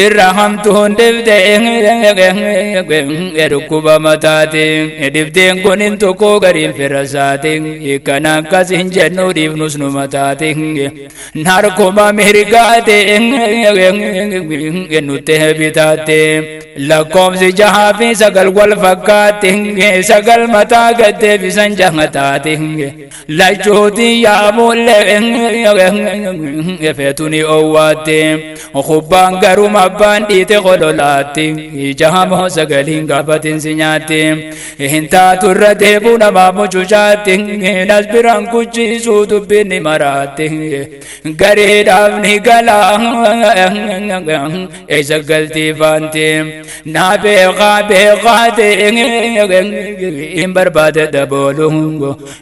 irrahamtuun dibdeen rukkuba mataatiin dibdeen kun hin tokko gariin firasaatiin kan akkas hin jennu dhiifnus nu mataatiin narkuma mirgaatiin nutti bitaatiin lakkoomsi jahaa fi sagal wal fakkaatiin sagal mataa gattee bisan jahataatiin lachuutii yaamuullee feetuni owwaatiin kubbaan garuma abbaan dhiite qololaatti jahamoo sagaliin gaafatin si nyaatti hin taatu irra deebuu namaa mucucaatti nas biraan kuchiisuu dubbinni maraatti gareedhaaf ni galaa eessa galtii faanti naa beeqaate hin barbaade daboolu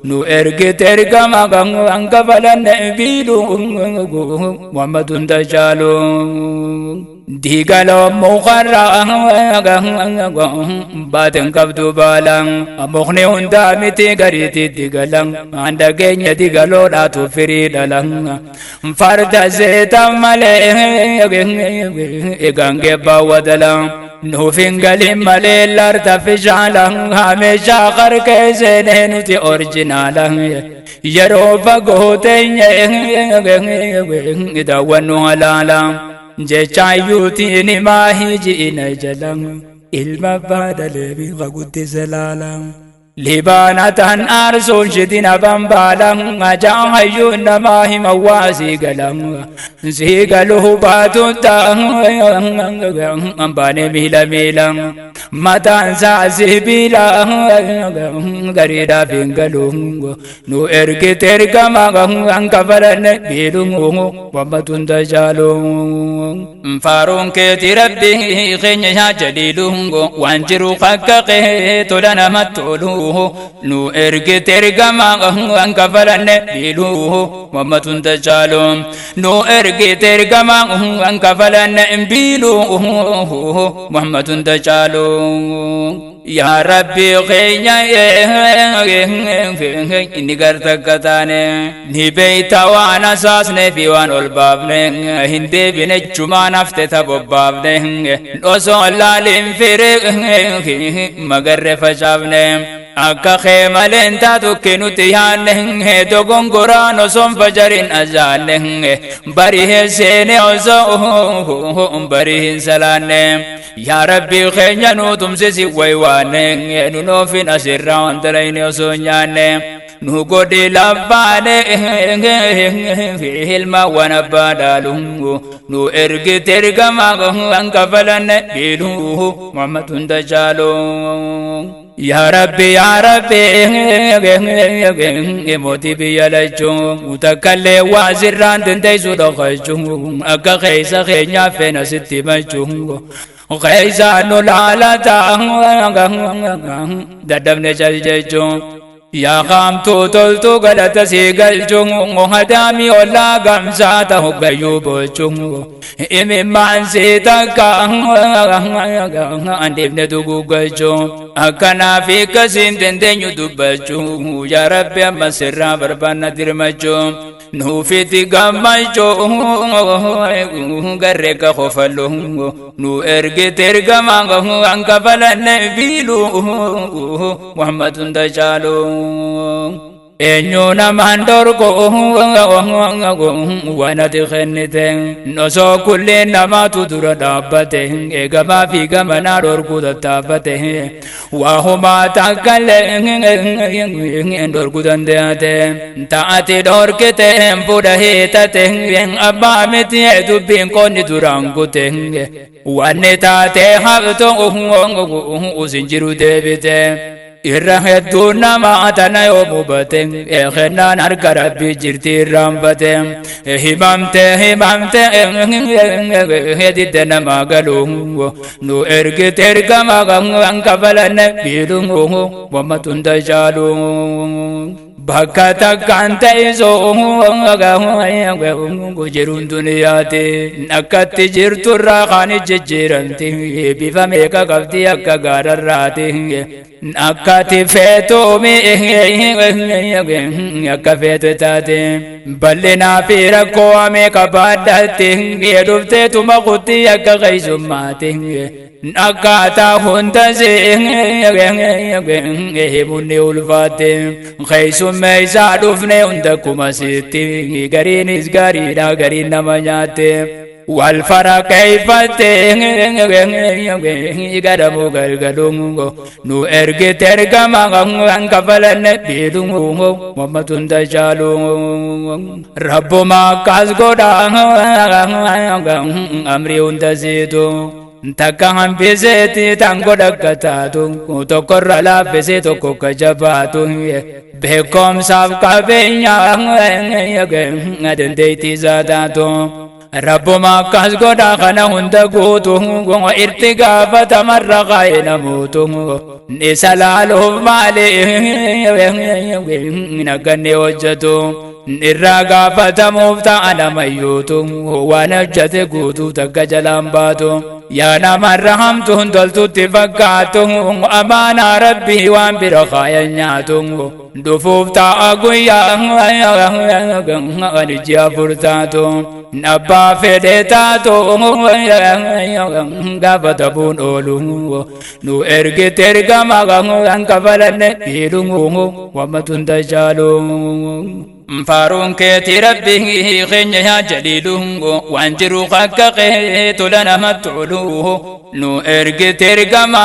nu ergite ergama hanga falanne biilu Muhammadun tajaalu Digalo mukarra baten kabdu balang mukni hunda miti gariti digalang anda genya digalo datu firi dalang farda zeta male egange bawadalang nufin galim male larta fishalang hamesha karke senenuti originalang yaro fagotenye idawanu halalang Jechayuti mahi jiina jalang ilma bada lebi gagutti zalalang libanatan arsun shidina bambalang ajang hayun mahi mawasi galang sigaluhu batutang ambane mila milang matan sa sibilang garida fingalung nu ergiter kamagang angkafalan bilungu wamatunda jalung farung ke tirabbi khenya jalilung wanjiru qaqqe tolana matulu nu ergiter kamagang angkafalan biluhu wamatunda jalung nu ergiter kamagang angkafalan biluhu wamatunda jalung Ya Rabbi khenya inni gartakatane ni beita wana sasne fi wan olbabne hinde bine chuma nafte tabobabne oso lalim fire magarre fashabne akka khemalen ta tukkinuti yanne dogongorano som fajarin azanne bari hesene oso bari hinsalane Ya Rabbi khenya nu tumse si waywane nu nofin asirra antaraini osonyane nu godi labbane hilma wana badalungu nu ergiter gama ankafalan biluhu Muhammadun tajalung Ya Rabbi moti biyalachu mutakalle wazirran tentaisu dokhachu akka khaisa khenya fena sittimachu Khaisa no lalata dadamne jaljechu Ya kham tol to galata segal chung hadami ola gamsa ta hogayu bochung imman se taka andevne dugu gachu akana fi kasin dendenyu dubachu Ya Rabbi masirra barbana dirmachu Nufiti gamacho garreka khofallu nu ergiter gamanga ankafalan bilu Muhammadun tajalu Enyuna mandorko wanati kheniten noso kulle nama tudura dabbate egama fi gamana dorku dabbate wa huma takalle dorku dandate taati dorkete buda hetate abba meti dubin koni durangute wanne taate habto usinjiru debite Irrahedduu nama atana yoo mubateen kennaan harka Rabbii jirti irraanfateen himamte hedidde nama galuu nu ergite ergama ankafalan biiluu wammatun tajaaluu bakka takkaan ta'isoo jiruun duniyaati akkatti jirturraa kan jijjiiramti bifa meeqa qabdi akka gaararraati akkati feetuumi akka feetu taate بلنا في ركوامي كبادته يدفت تمقتي يكغيز ماته نكاتا هندزي مني الفاتم خيس ميسا دفني عندكم ستي غرين إزغاري لا غرين نمانياتي والفرق كيف قدمو غلغلونغو نو ارغي ترغما انكفلن بيدونغو ومتون تشالو رب ما كاسغودا امري انتزيدو تكام بيزيتي تانغو دكتاتو تكر لا بيزيتو كوكجباتو بكم ساب كابينيا ادن ديتي زاداتو رب ما كاسغودا خنا هندغوتو ارتقا فتمرق ينموتو نسلالو مالي نغني وجتو نراغا فتموفتا على ميوتو ونجت غوتو تكجلام باتو يا نام رحمتو دلتو تفقاتو أمانا ربي وان برخايا نياتو دفوفتا أقويا أنجيا فرتاتو نبا فدتاتو غافتبون أولو نو إرغي ترغما أنكفلن بيرو ومتون تشالو فارون كيتي ربه خنيا جليلو وانجرو خكقه تلنا متعلوه نو ارغي ترغما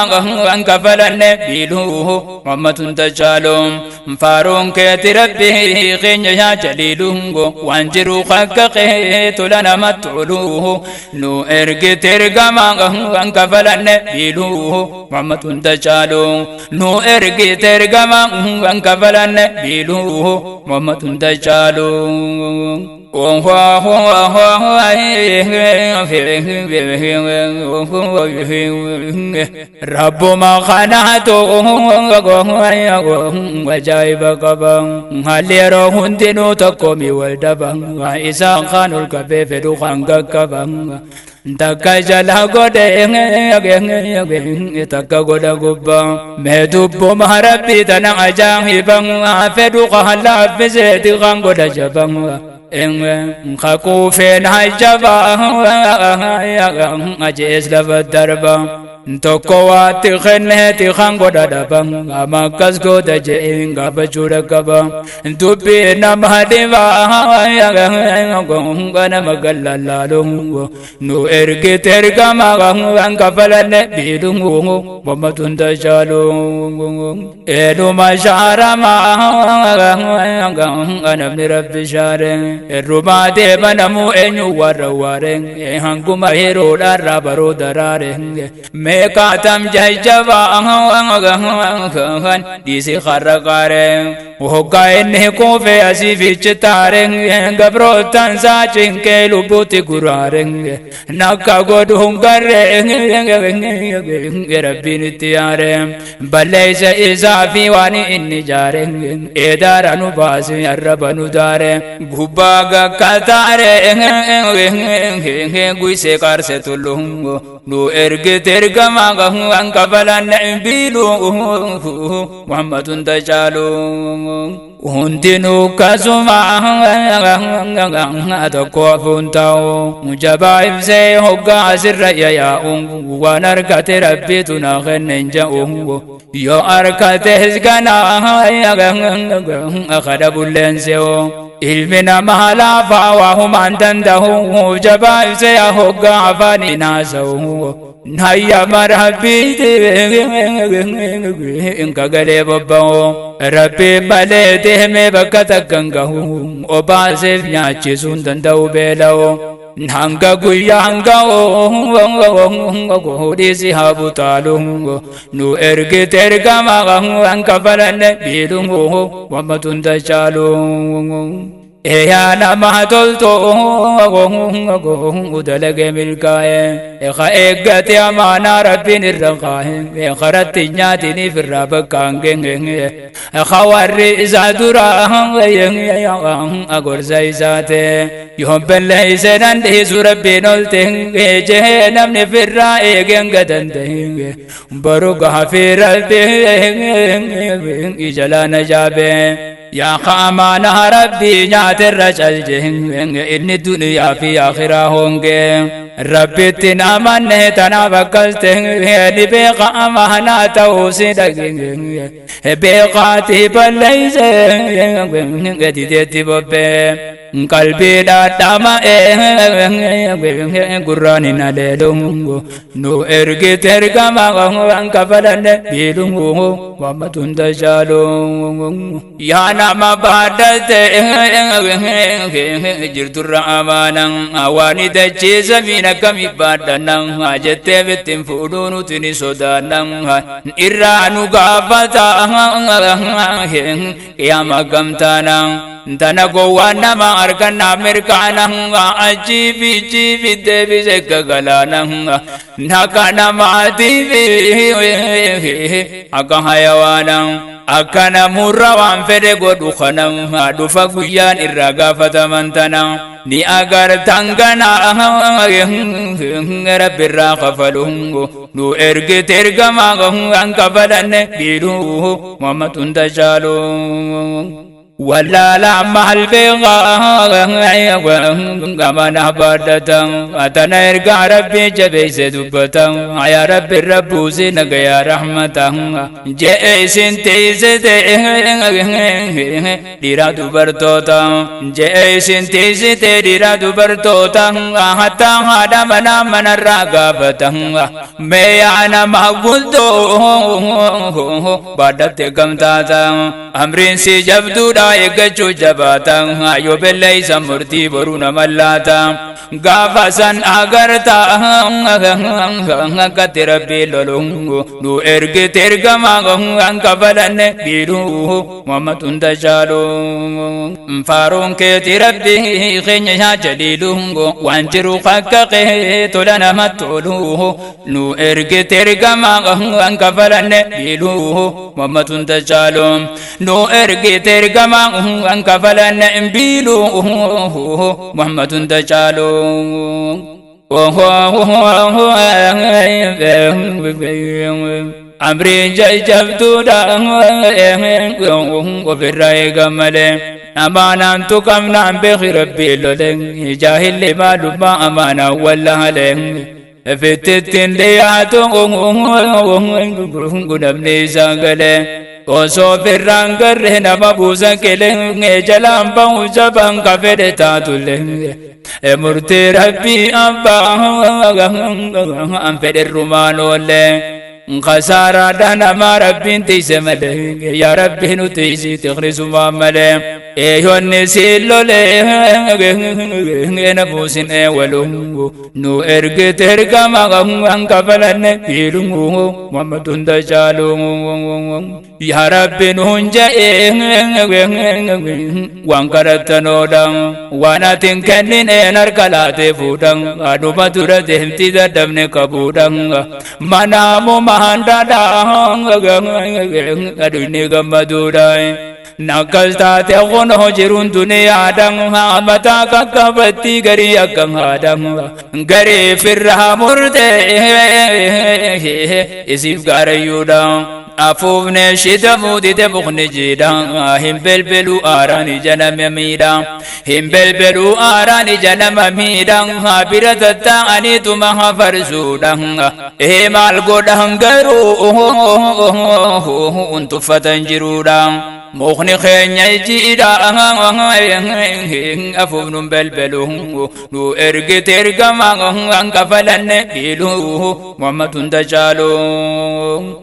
انكفلن بيلوه ومتون تشالو فارون كيتي ربه خنيا جليلو وانجرو خكقه تلنا متعلوه نو ارغي ترغما انكفلن بيلوه ومتون تشالو نو ارغي ترغما انكفلن بيلوه ومتون تشالو رب ما خنعته وجايب قبا هل يروهن دينو تقومي والدبا إسا خانو الكفيف دوخان قبا Taka jala gode taka goda gubba medubbo maharabi tanang ajang ibang fedu kahala fizeti kang goda jabang khaku fen hajaba ajes lavat darba Toko wati kheneti khango dadabang amakas go daje inga bajura kaba tupi namhadiva ngana magalla lungo no erge tergama angkafalane bidungu bomatunda jalung edu masharama ngana mirabbi share erumade manamu enyu waraware hanguma hero darabaro darare Mekatam jajaba disi kharagare hokai ne ko fe asivich tareng gabrotan sa chinke lubuti gurareng nakago dungare rabbini tiare balaysa izafi wani inni jareng edaranu basi arabanu dare gubaga katare guise karse tulungo no erge tergama angkabalan bilu Muhammadun tajalu Undinu kasuma atoko funtao mujabaib se hoga sirraya ya ungu wanarkate rabbituna khenenja ungu yo arkate hizgana akhada bullenseo ilmina mahala fawahum antandahu jabaib se hoga afani nasahu Naya marhabi inka gale babbawo Rabbi male dehme bakata gangahu Oba sef nyachi sundan dau belawo Nanga guya hangawo Disi habu talungo Nu erge tergama Angkabalane bidungo Wamatunda chalungo Eya nama tolto udalage milkaye Eka eggate amana rabbin irraqahe Ekarati nyatini firraba kangenge Eka warri isadura Agorza isate Yompelle isenan disu rabbin oltenge Jehe namni firra egenga dantenge Baruga hafir rabbi Ijalana jabe يا خامانا ربي نات الرجل جهن إن الدنيا في آخرة هونجي ربي تنامن تنا بكلته نبيق أمانا توسيدك بيقاتي بليس قديتي ببي قلبي داتما قراني نالدونغو نو إرقي ترقما أنكفلن بيلونغو وما تندشالو يا نما بعدت جرت الرحمانا أواني تجيز من كم بعدنا حاجت بتم فودون تني سودانا إرانو قافتا يا مقامتانا تنا قوانا ما أركنا مركانا أجيبي جيبي دبي زكالانا نكنا ما تيبي أكا حيوانا أكنا مروان فدقو دخنا دفا قيان إرقا فتمنتنا ni agar tangana رب الراقفلهم نو إرقي ترقما أنكفلن بيروه وما تندشالو ولا لا محل بيغا كما بدتا أتنا إرقى ربي جبيس دبتا يا رب الرب سنك يا رحمتا جيس تيس ديرا دبرتوتا جيس تيس ديرا دبرتوتا حتى هذا منا من الرقابتا ميانا مقبولتو بدت كمتاتا أمرين سيجبدو eegachuu jabaatan yoo belleeysa murtii boruu nama laata gaafa san agartaa akkatti rabbii lolungu nu ergite ergamaa ankafalanne biiruu Muhammadun tashaalu faaruun keeti rabbii keenya yaa jaliilungu waan jiru qaqqaqee tola namatti tolu nu ergite ergamaa ankafalanne biiruu Muhammadun tashaalu nu ergite ergamaa أنكفلن إنبيلو محمد تجالو أمري جبتو دا وفي الرأي قمالي أمانا تكم نعم بخير بيلولين جاهل لما لما أمانا والله لين في التتين لياتو قنبني ساقلين Osoo firraan garree nama buusan kelee jalaan ba'u jabaan kafedhe taatullee murtee rabbii abbaa an fedhe rumaan oollee خسارة نما ربين تيسمله يا ربي نتيسي تخرسوا مله يهون نسيلو له نبوسين ولو نو إرق تركا ما أنكفلن بيلو محمد تجالو يا ربي نهنجا وانكرت نودا وانا تنكنين نركلات فودا أدوما تردهم تيدا دمن كبودا منامو mahandada aduni gamadudai nakaltate kono jirun dunia dang mata kakabati gari akang hadang gari firha murde isif garayudang أفوفنا شدمو دي تبغن جيدا هم بلبلو آراني جنم ميدا هم بلبلو آراني جنم ميدا هابرة التاني تمها فرسودا هم القدهم قرو انتو فتنجرودا مخني خيني جيدا أفوفن بلبلو نو إرق ترقما أنكفلن بيلو محمد تجالو